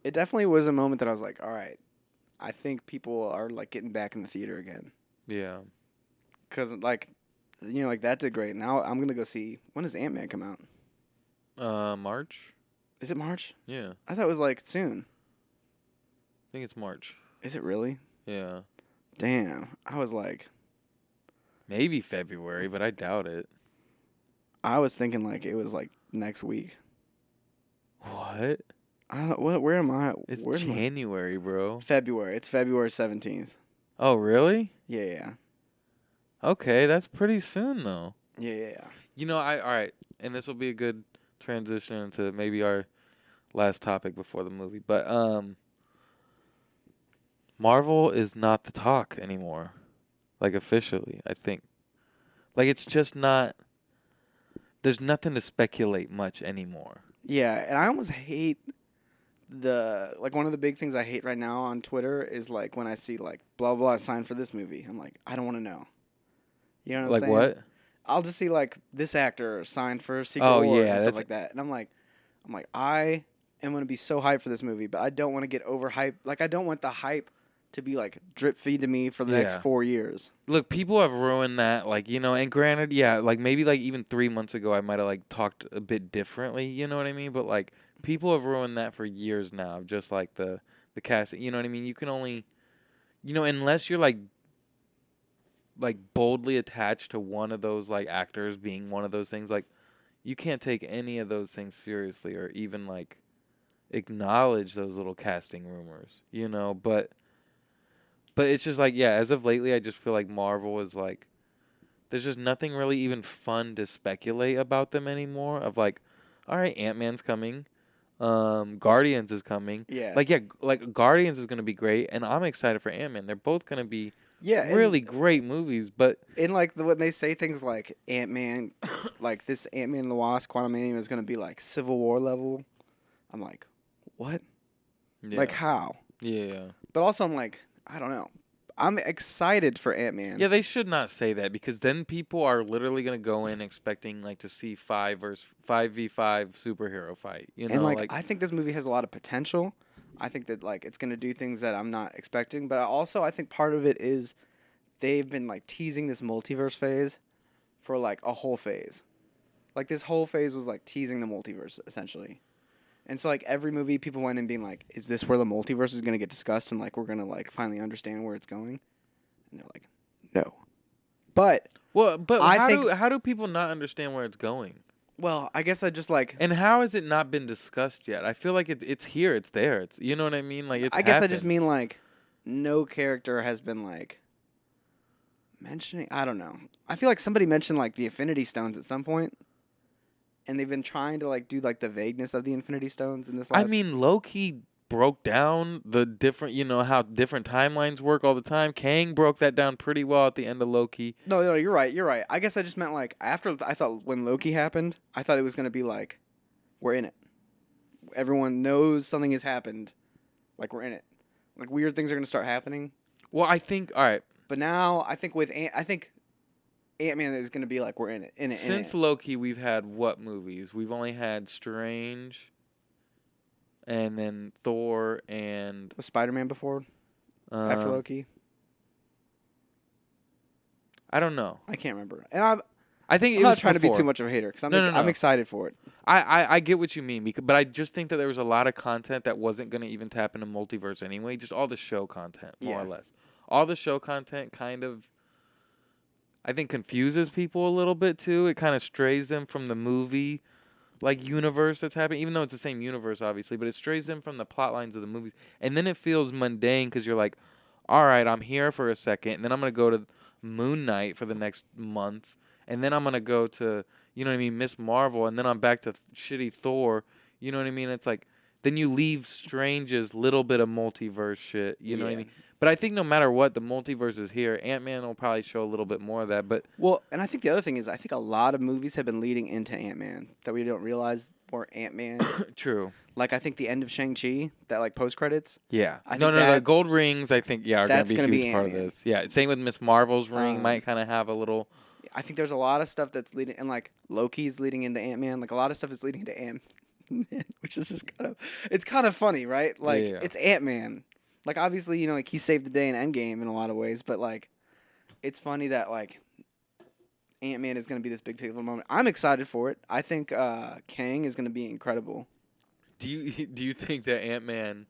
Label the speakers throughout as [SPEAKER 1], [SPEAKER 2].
[SPEAKER 1] it definitely was a moment that I was like, all right, I think people are like getting back in the theater again.
[SPEAKER 2] Yeah.
[SPEAKER 1] Cause like, like that did great. Now I'm gonna go see. When does Ant-Man come out?
[SPEAKER 2] March?
[SPEAKER 1] Is it March?
[SPEAKER 2] Yeah.
[SPEAKER 1] I thought it was like soon.
[SPEAKER 2] I think it's March.
[SPEAKER 1] Is it really?
[SPEAKER 2] Yeah.
[SPEAKER 1] Damn. I was like,
[SPEAKER 2] Maybe February, but I doubt it.
[SPEAKER 1] I was thinking like it was like next week.
[SPEAKER 2] What?
[SPEAKER 1] I don't. What? Where am I?
[SPEAKER 2] It's
[SPEAKER 1] Where's my
[SPEAKER 2] January, bro.
[SPEAKER 1] February? It's February 17th.
[SPEAKER 2] Oh, really?
[SPEAKER 1] Yeah, yeah,
[SPEAKER 2] Okay, that's pretty soon though.
[SPEAKER 1] yeah, yeah, yeah.
[SPEAKER 2] All right, and this will be a good transition into maybe our last topic before the movie. But Marvel is not the talk anymore. Like officially, I think. Like it's just not there's nothing to speculate much anymore.
[SPEAKER 1] Yeah, and I almost hate one of the big things I hate right now on Twitter is like when I see like blah blah signed for this movie. I'm like, I don't want to know. You know what I'm
[SPEAKER 2] Like
[SPEAKER 1] saying?
[SPEAKER 2] what?
[SPEAKER 1] I'll just see like this actor signed for Secret
[SPEAKER 2] Oh
[SPEAKER 1] Wars
[SPEAKER 2] yeah,
[SPEAKER 1] and stuff
[SPEAKER 2] that's
[SPEAKER 1] like that, and I'm like, I am gonna be so hyped for this movie, but I don't want to get overhyped. Like I don't want the hype to be like drip feed to me for the next
[SPEAKER 2] yeah.
[SPEAKER 1] 4 years.
[SPEAKER 2] Look, people have ruined that, like, and granted, yeah, like maybe like even 3 months ago I might have like talked a bit differently, you know what I mean? But like people have ruined that for years now, just like the casting, you know what I mean? You can only unless you're like boldly attached to one of those like actors being one of those things, like you can't take any of those things seriously or even like acknowledge those little casting rumors, but it's just like yeah, as of lately I just feel like Marvel is like there's just nothing really even fun to speculate about them anymore of like all right, Ant-Man's coming. Guardians is coming.
[SPEAKER 1] Yeah,
[SPEAKER 2] Like yeah, like Guardians is going to be great and I'm excited for Ant-Man. They're both going to be
[SPEAKER 1] yeah,
[SPEAKER 2] really great movies, but
[SPEAKER 1] and like when they say things like Ant Man, like this Ant Man and the Wasp, Quantumanium is gonna be like Civil War level. I'm like, what? Like
[SPEAKER 2] yeah.
[SPEAKER 1] how?
[SPEAKER 2] Yeah.
[SPEAKER 1] But also I'm like, I don't know. I'm excited for Ant Man.
[SPEAKER 2] Yeah, they should not say that because then people are literally gonna go in expecting like to see 5v5 superhero fight.
[SPEAKER 1] And like
[SPEAKER 2] Like
[SPEAKER 1] I think this movie has a lot of potential. I think that like it's gonna do things that I'm not expecting. But also I think part of it is they've been like teasing this multiverse phase for like a whole phase. Like this whole phase was like teasing the multiverse essentially. And so like every movie people went in being like, is this where the multiverse is gonna get discussed and like we're gonna like finally understand where it's going? And they're like, no. But
[SPEAKER 2] well, but
[SPEAKER 1] I think
[SPEAKER 2] how do people not understand where it's going?
[SPEAKER 1] well, I guess I just like
[SPEAKER 2] And how has it not been discussed yet? I feel like it's here, it's there. It's you know what I mean? Like it's
[SPEAKER 1] I guess I just
[SPEAKER 2] happened.
[SPEAKER 1] mean like no character has been like mentioning I don't know. I feel like somebody mentioned like the Infinity Stones at some point, and they've been trying to like do like the vagueness of the Infinity Stones in this
[SPEAKER 2] I
[SPEAKER 1] last.
[SPEAKER 2] mean, Loki broke down the different, how different timelines work all the time. Kang broke that down pretty well at the end of Loki.
[SPEAKER 1] No, no, you're right. You're right. I guess I just meant like after I thought when Loki happened, I thought it was gonna be like we're in it. Everyone knows something has happened. Like we're in it. Like weird things are gonna start happening.
[SPEAKER 2] Well, I think all right.
[SPEAKER 1] But now I think I think Ant Man is gonna be like we're in it, in it, in
[SPEAKER 2] Since
[SPEAKER 1] it.
[SPEAKER 2] Loki, we've had what movies? We've only had Strange, and then Thor, and
[SPEAKER 1] Was Spider Man before after
[SPEAKER 2] um,
[SPEAKER 1] Loki?
[SPEAKER 2] I don't know.
[SPEAKER 1] I can't remember. And I'm
[SPEAKER 2] I think
[SPEAKER 1] I'm
[SPEAKER 2] it
[SPEAKER 1] not
[SPEAKER 2] was
[SPEAKER 1] trying to be too
[SPEAKER 2] before.
[SPEAKER 1] much of a hater because
[SPEAKER 2] No, no,
[SPEAKER 1] I'm
[SPEAKER 2] no.
[SPEAKER 1] excited for it.
[SPEAKER 2] I get what you mean, but I just think that there was a lot of content that wasn't going to even tap into multiverse anyway. Just all the show content, more or
[SPEAKER 1] Yeah.
[SPEAKER 2] less. All the show content kind of, I think, confuses people a little bit too. It kind of strays them from the movie like universe that's happening, even though it's the same universe, obviously, but it strays them from the plot lines of the movies. And then it feels mundane because you're like, all right, I'm here for a second, and then I'm going to go to Moon Knight for the next month, and then I'm going to go to, you know what I mean, Miss Marvel, and then I'm back to shitty Thor. You know what I mean? It's like, then you leave Strange's little bit of multiverse shit. You know what I
[SPEAKER 1] Yeah.
[SPEAKER 2] mean? But I think no matter what, the multiverse is here. Ant-Man will probably show a little bit more of that, but
[SPEAKER 1] Well, and I think the other thing is I think a lot of movies have been leading into Ant Man that we don't realize were Ant Man.
[SPEAKER 2] true.
[SPEAKER 1] Like I think the end of Shang-Chi, that like post credits.
[SPEAKER 2] Yeah.
[SPEAKER 1] I
[SPEAKER 2] No,
[SPEAKER 1] think
[SPEAKER 2] no, the
[SPEAKER 1] that
[SPEAKER 2] gold rings, I think, yeah, are going to
[SPEAKER 1] that's
[SPEAKER 2] be a
[SPEAKER 1] gonna be
[SPEAKER 2] huge part of
[SPEAKER 1] Ant-Man.
[SPEAKER 2] this. Yeah. Same with Miss Marvel's ring, might
[SPEAKER 1] Um,
[SPEAKER 2] kind of have a little.
[SPEAKER 1] I think there's a lot of stuff that's leading, and like Loki's leading into Ant Man. Like a lot of stuff is leading into Man, which is just it's kind of funny, right? Like
[SPEAKER 2] Yeah.
[SPEAKER 1] it's Ant-Man. Like obviously, like he saved the day in Endgame in a lot of ways, but like it's funny that like Ant-Man is going to be this big pivotal moment. I'm excited for it. I think Kang is going to be incredible.
[SPEAKER 2] Do you think that Ant-Man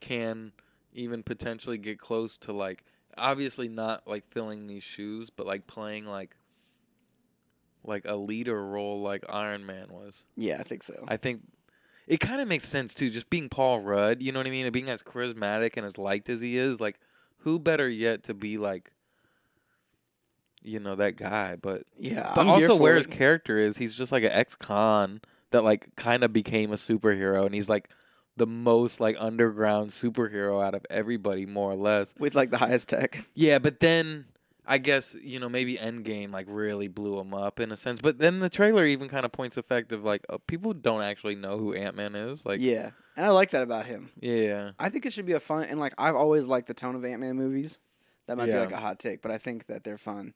[SPEAKER 2] can even potentially get close to like obviously not like filling these shoes, but like playing like a leader role like Iron Man was?
[SPEAKER 1] Yeah, I think so.
[SPEAKER 2] I think it kind of makes sense too, just being Paul Rudd, you know what I mean? And being as charismatic and as liked as he is, like who better yet to be like that guy,
[SPEAKER 1] Yeah,
[SPEAKER 2] but
[SPEAKER 1] I'm here
[SPEAKER 2] also
[SPEAKER 1] for
[SPEAKER 2] where
[SPEAKER 1] it.
[SPEAKER 2] his character is, he's just like an ex-con that like kind of became a superhero, and he's like the most like underground superhero out of everybody, more or less.
[SPEAKER 1] With like the highest tech.
[SPEAKER 2] Yeah, but then I guess maybe Endgame like really blew him up in a sense. But then the trailer even kind of points the fact of like people don't actually know who Ant-Man is. Like,
[SPEAKER 1] Yeah, and I like that about him.
[SPEAKER 2] yeah,
[SPEAKER 1] I think it should be a fun and like I've always liked the tone of Ant-Man movies. That might be
[SPEAKER 2] yeah.
[SPEAKER 1] like a hot take, but I think that they're fun.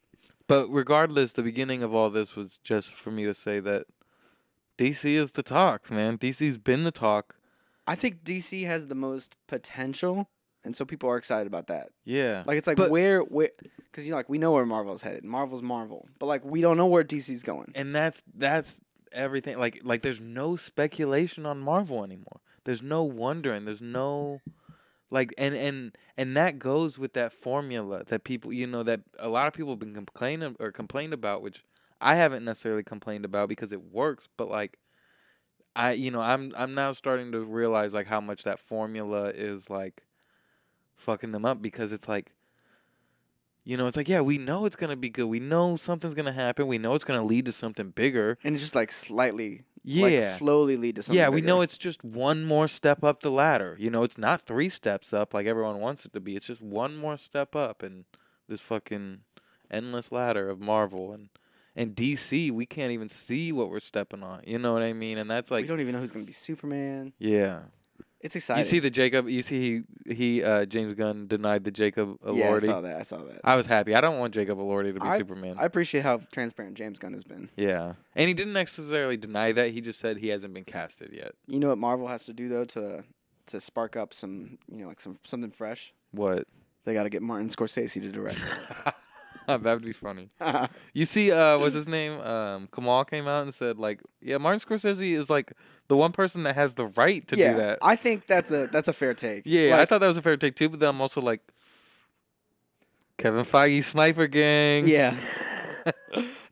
[SPEAKER 2] But regardless, the beginning of all this was just for me to say that DC is the talk, man. DC's been the talk.
[SPEAKER 1] I think DC has the most potential, and so people are excited about that.
[SPEAKER 2] Yeah.
[SPEAKER 1] Like it's like
[SPEAKER 2] But
[SPEAKER 1] where because like we know where Marvel's headed. Marvel's Marvel, but like we don't know where DC's going.
[SPEAKER 2] and that's everything. Like there's no speculation on Marvel anymore. There's no wondering. There's no like and that goes with that formula that people that a lot of people have been complained about, which I haven't necessarily complained about because it works, but like I'm now starting to realize like how much that formula is like fucking them up, because it's like it's like, yeah, we know it's gonna be good. We know something's gonna happen. We know it's gonna lead to something bigger.
[SPEAKER 1] And it's just like slightly, like
[SPEAKER 2] Yeah.
[SPEAKER 1] slowly lead to something.
[SPEAKER 2] Yeah, we
[SPEAKER 1] bigger.
[SPEAKER 2] know it's just one more step up the ladder. It's not 3 steps up like everyone wants it to be. It's just one more step up in this fucking endless ladder of Marvel and DC. We can't even see what we're stepping on. You know what I mean? And that's
[SPEAKER 1] We
[SPEAKER 2] like,
[SPEAKER 1] don't even know who's gonna be Superman.
[SPEAKER 2] yeah.
[SPEAKER 1] It's exciting.
[SPEAKER 2] You see the Jacob. You see he James Gunn denied the Jacob Elordi.
[SPEAKER 1] Yeah, I saw that.
[SPEAKER 2] I was happy. I don't want Jacob Elordi to be Superman.
[SPEAKER 1] I appreciate how transparent James Gunn has been.
[SPEAKER 2] Yeah, and he didn't necessarily deny that. He just said he hasn't been casted yet.
[SPEAKER 1] You know what Marvel has to do though to spark up some like something fresh.
[SPEAKER 2] What?
[SPEAKER 1] They got to get Martin Scorsese to direct.
[SPEAKER 2] That would be funny. You see, what's his name? Kamal came out and said like, yeah, Martin Scorsese is like the one person that has the right to do that.
[SPEAKER 1] I think that's a fair take.
[SPEAKER 2] Yeah, I
[SPEAKER 1] Like,
[SPEAKER 2] thought that was a fair take too. But then I'm also like, Kevin Feige, Sniper Gang.
[SPEAKER 1] yeah.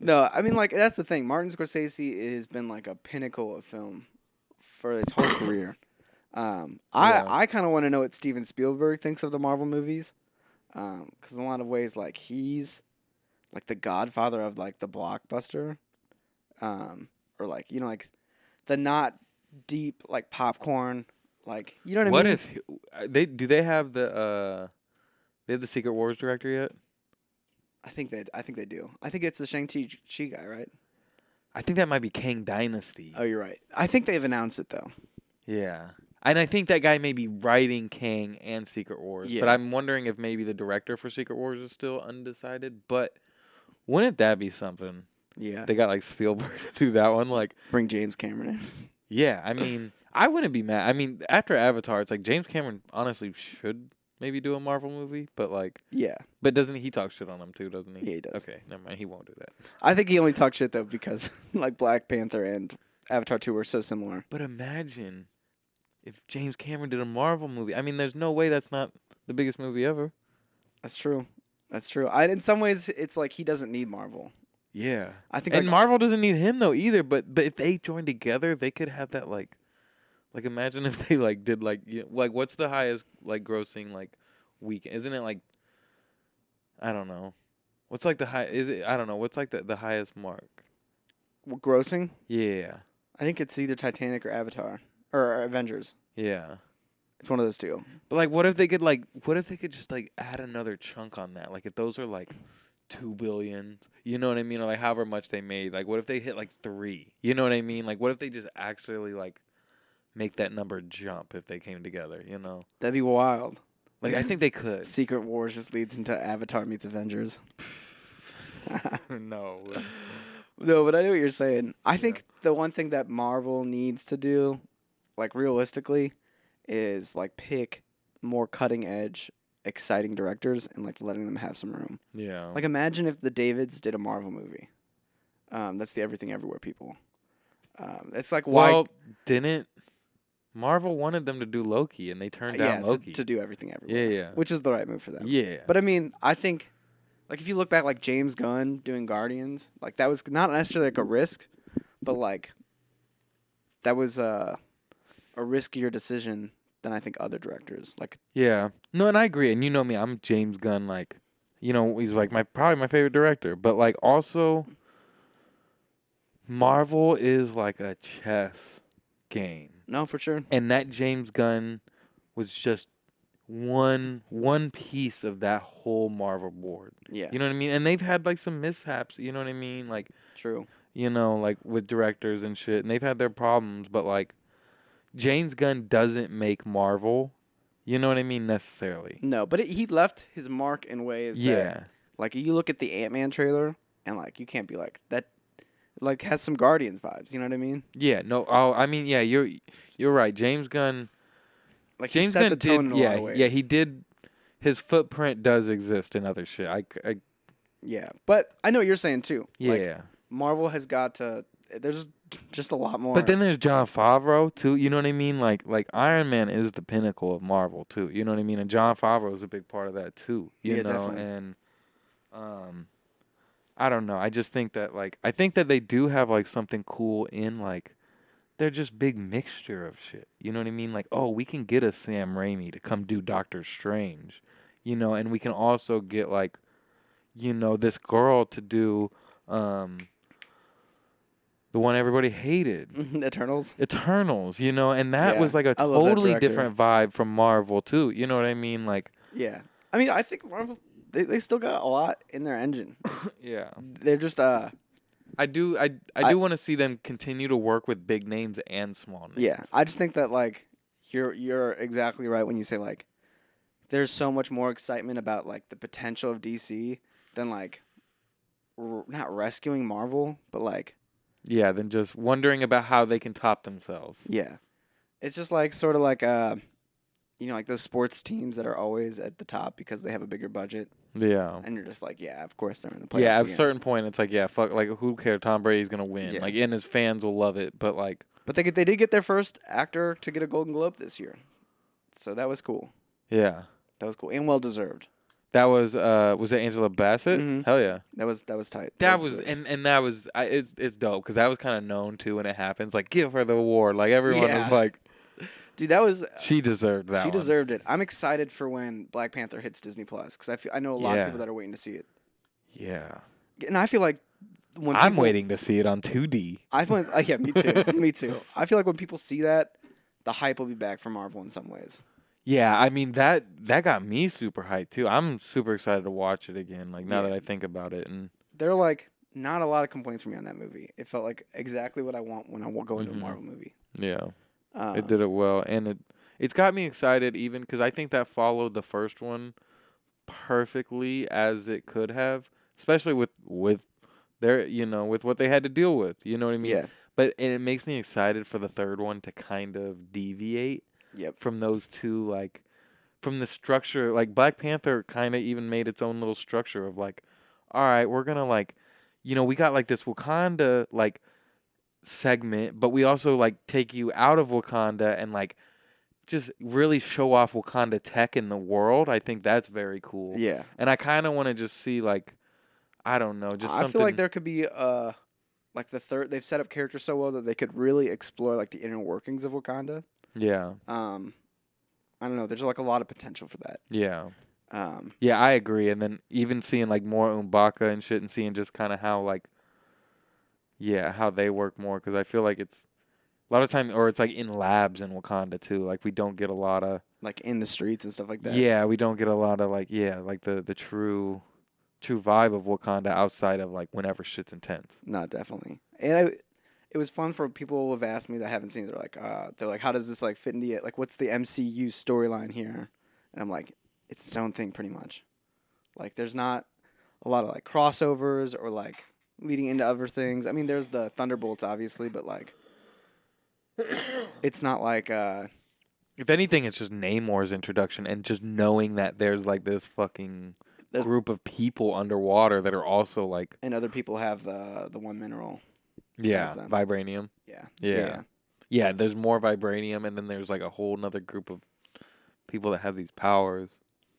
[SPEAKER 1] No, I mean like that's the thing. Martin Scorsese has been like a pinnacle of film for his whole career. I kind of want to know what Steven Spielberg thinks of the Marvel movies, because in a lot of ways, like he's like the godfather of like the blockbuster, or like like the not deep like popcorn, like you know what I mean.
[SPEAKER 2] What if they have the Secret Wars director yet?
[SPEAKER 1] I think they do. I think it's the Shang-Chi guy, right?
[SPEAKER 2] I think that might be Kang Dynasty.
[SPEAKER 1] Oh, you're right. I think they've announced it though.
[SPEAKER 2] Yeah. And I think that guy may be writing Kang and Secret Wars.
[SPEAKER 1] Yeah.
[SPEAKER 2] But I'm wondering if maybe the director for Secret Wars is still undecided. But wouldn't that be something?
[SPEAKER 1] Yeah.
[SPEAKER 2] They got like Spielberg to do that one. Like,
[SPEAKER 1] Bring James Cameron in.
[SPEAKER 2] yeah, I mean, I wouldn't be mad. I mean, after Avatar, it's like James Cameron honestly should maybe do a Marvel movie. But like,
[SPEAKER 1] Yeah.
[SPEAKER 2] but doesn't he talk shit on them too, doesn't he?
[SPEAKER 1] Yeah, he does.
[SPEAKER 2] Okay, never mind. He won't do that.
[SPEAKER 1] I think he only talked shit though because like Black Panther and Avatar 2 were so similar.
[SPEAKER 2] But imagine if James Cameron did a Marvel movie. I mean, there's no way that's not the biggest movie ever.
[SPEAKER 1] That's true. In some ways, it's like he doesn't need Marvel.
[SPEAKER 2] Yeah,
[SPEAKER 1] I think
[SPEAKER 2] and
[SPEAKER 1] like,
[SPEAKER 2] Marvel doesn't need him though either. But if they joined together, they could have that like imagine if they like did like what's the highest like grossing like week? Isn't it like I don't know. What's like the high? Is it I don't know. What's like the highest mark?
[SPEAKER 1] grossing.
[SPEAKER 2] Yeah,
[SPEAKER 1] I think it's either Titanic or Avatar or Avengers.
[SPEAKER 2] yeah.
[SPEAKER 1] It's one of those two.
[SPEAKER 2] But like, what if they could just like add another chunk on that? Like if those are like 2 billion, you know what I mean? Or like however much they made. Like what if they hit like 3? You know what I mean? Like what if they just actually like make that number jump if they came together, you know?
[SPEAKER 1] That'd be wild.
[SPEAKER 2] Like I think they could.
[SPEAKER 1] Secret Wars just leads into Avatar meets Avengers.
[SPEAKER 2] No.
[SPEAKER 1] No, but I know what you're saying. I think the one thing that Marvel needs to do like realistically, is like pick more cutting edge, exciting directors and like letting them have some room.
[SPEAKER 2] Yeah.
[SPEAKER 1] Like imagine if the Davids did a Marvel movie. That's the Everything Everywhere people. It's like why?
[SPEAKER 2] Well, didn't Marvel wanted them to do Loki and they turned down
[SPEAKER 1] Yeah,
[SPEAKER 2] Loki?
[SPEAKER 1] to do Everything
[SPEAKER 2] Yeah,
[SPEAKER 1] Everywhere.
[SPEAKER 2] yeah.
[SPEAKER 1] Which is the right move for them.
[SPEAKER 2] Yeah.
[SPEAKER 1] But I mean, I think like if you look back, like James Gunn doing Guardians, like that was not necessarily like a risk, but like that was a riskier decision than I think other directors. Like
[SPEAKER 2] Yeah. No, and I agree. And you know me, I'm James Gunn, like, you know, he's like probably my favorite director. But like also Marvel is like a chess game.
[SPEAKER 1] no, for sure.
[SPEAKER 2] And that James Gunn was just one piece of that whole Marvel board.
[SPEAKER 1] Yeah,
[SPEAKER 2] You know what I mean? And they've had like some mishaps, you know what I mean? Like,
[SPEAKER 1] true.
[SPEAKER 2] you know, like with directors and shit, and they've had their problems, but like James Gunn doesn't make Marvel, you know what I mean, necessarily.
[SPEAKER 1] No, but he left his mark in ways that,
[SPEAKER 2] Yeah.
[SPEAKER 1] like, you look at the Ant-Man trailer and like you can't be like that. Like has some Guardians vibes. You know what I mean?
[SPEAKER 2] Yeah, no, oh, I mean, yeah, you're right. James Gunn
[SPEAKER 1] Like he
[SPEAKER 2] James
[SPEAKER 1] set
[SPEAKER 2] Gunn
[SPEAKER 1] the tone
[SPEAKER 2] did
[SPEAKER 1] in a lot of
[SPEAKER 2] yeah,
[SPEAKER 1] ways.
[SPEAKER 2] he did. His footprint does exist in other shit. I
[SPEAKER 1] Yeah, but I know what you're saying too.
[SPEAKER 2] yeah.
[SPEAKER 1] Like Marvel has got to. There's just a lot more.
[SPEAKER 2] But then there's John Favreau too. You know what I mean? Like Iron Man is the pinnacle of Marvel too. You know what I mean? And John Favreau is a big part of that too. You
[SPEAKER 1] Yeah,
[SPEAKER 2] know,
[SPEAKER 1] definitely.
[SPEAKER 2] and I don't know. I just think that I think that they do have like something cool in like they're just big mixture of shit. You know what I mean? Like, oh, we can get a Sam Raimi to come do Doctor Strange. You know, and we can also get like, you know, this girl to do the one everybody hated.
[SPEAKER 1] Eternals.
[SPEAKER 2] Eternals, you know, and that
[SPEAKER 1] Yeah,
[SPEAKER 2] was like a
[SPEAKER 1] I love that
[SPEAKER 2] totally
[SPEAKER 1] director.
[SPEAKER 2] different vibe from Marvel too. You know what I mean? Like,
[SPEAKER 1] Yeah, I mean, I think Marvel. They still got a lot in their engine.
[SPEAKER 2] yeah,
[SPEAKER 1] They're just
[SPEAKER 2] I do want to see them continue to work with big names and small names.
[SPEAKER 1] Yeah, I just think that like you're exactly right when you say like there's so much more excitement about like the potential of DC than like not rescuing Marvel, but like
[SPEAKER 2] Yeah, than just wondering about how they can top themselves.
[SPEAKER 1] yeah, it's just like sort of like you know like those sports teams that are always at the top because they have a bigger budget,
[SPEAKER 2] Yeah.
[SPEAKER 1] and you're just like yeah, of course they're in the playoffs.
[SPEAKER 2] Yeah, at a
[SPEAKER 1] again.
[SPEAKER 2] certain point, it's like, yeah, fuck, like, who cares? Tom Brady's gonna win.
[SPEAKER 1] Yeah.
[SPEAKER 2] Like, and his fans will love it. But like,
[SPEAKER 1] But they did get their first actor to get a Golden Globe this year, so that was cool.
[SPEAKER 2] yeah,
[SPEAKER 1] That was cool and well deserved.
[SPEAKER 2] that was it Angela Bassett?
[SPEAKER 1] Mhm.
[SPEAKER 2] Hell yeah.
[SPEAKER 1] That was tight.
[SPEAKER 2] That
[SPEAKER 1] Well
[SPEAKER 2] was
[SPEAKER 1] deserved.
[SPEAKER 2] and that was it's dope because that was kind of known too when it happens. Like, give her the award. Like everyone was
[SPEAKER 1] Yeah.
[SPEAKER 2] like,
[SPEAKER 1] Dude, that was
[SPEAKER 2] she deserved that.
[SPEAKER 1] she
[SPEAKER 2] one.
[SPEAKER 1] deserved it. I'm excited for when Black Panther hits Disney Plus because I know a lot of
[SPEAKER 2] Yeah.
[SPEAKER 1] people that are waiting to see it,
[SPEAKER 2] Yeah,
[SPEAKER 1] and I feel like when
[SPEAKER 2] I'm
[SPEAKER 1] people,
[SPEAKER 2] waiting to see it on 2D.
[SPEAKER 1] I feel yeah, me too, me too. I feel like when people see that, the hype will be back for Marvel in some ways.
[SPEAKER 2] Yeah, I mean that got me super hyped too. I'm super excited to watch it again. Like now
[SPEAKER 1] Yeah.
[SPEAKER 2] that I think about it, and
[SPEAKER 1] There are like not a lot of complaints from me on that movie. It felt like exactly what I want when I go into
[SPEAKER 2] Mhm.
[SPEAKER 1] a Marvel movie.
[SPEAKER 2] yeah,
[SPEAKER 1] Uh,
[SPEAKER 2] it did it well, and it's got me excited even because I think that followed the first one perfectly as it could have, especially with their with what they had to deal with. You know what I mean?
[SPEAKER 1] Yeah.
[SPEAKER 2] But and it makes me excited for the third one to kind of deviate
[SPEAKER 1] Yep.
[SPEAKER 2] from those two, like from the structure. Like Black Panther kind of even made its own little structure of like, all right, we're gonna like, we got like this Wakanda like segment, but we also like take you out of Wakanda and like just really show off Wakanda tech in the world. I think that's very cool.
[SPEAKER 1] Yeah.
[SPEAKER 2] And I kind of want to just see like, I don't know, just
[SPEAKER 1] I
[SPEAKER 2] something.
[SPEAKER 1] feel like there could be like the third. They've set up characters so well that they could really explore like the inner workings of Wakanda.
[SPEAKER 2] Yeah.
[SPEAKER 1] I don't know. There's like a lot of potential for that.
[SPEAKER 2] Yeah.
[SPEAKER 1] Um,
[SPEAKER 2] Yeah, I agree. And then even seeing like more M'Baka and shit, and seeing just kind of how like, yeah, how they work more, because I feel like it's a lot of time, or it's like in labs in Wakanda too. Like we don't get a lot of.
[SPEAKER 1] like in the streets and stuff like that.
[SPEAKER 2] Yeah, we don't get a lot of like like the true vibe of Wakanda outside of like whenever shit's intense.
[SPEAKER 1] No, definitely. And it was fun for people who have asked me that haven't seen it. They're like, how does this like fit into it? Like, what's the MCU storyline here? And I'm like, it's its own thing pretty much. Like, there's not a lot of like crossovers or like leading into other things. I mean, there's the Thunderbolts obviously, but like, It's not like
[SPEAKER 2] If anything, it's just Namor's introduction and just knowing that there's like this fucking
[SPEAKER 1] there's-
[SPEAKER 2] group of people underwater that are also like
[SPEAKER 1] and other people have the one mineral.
[SPEAKER 2] yeah,
[SPEAKER 1] besides them.
[SPEAKER 2] vibranium.
[SPEAKER 1] Yeah.
[SPEAKER 2] Yeah. Yeah, there's more vibranium and then there's like a whole nother group of people that have these powers.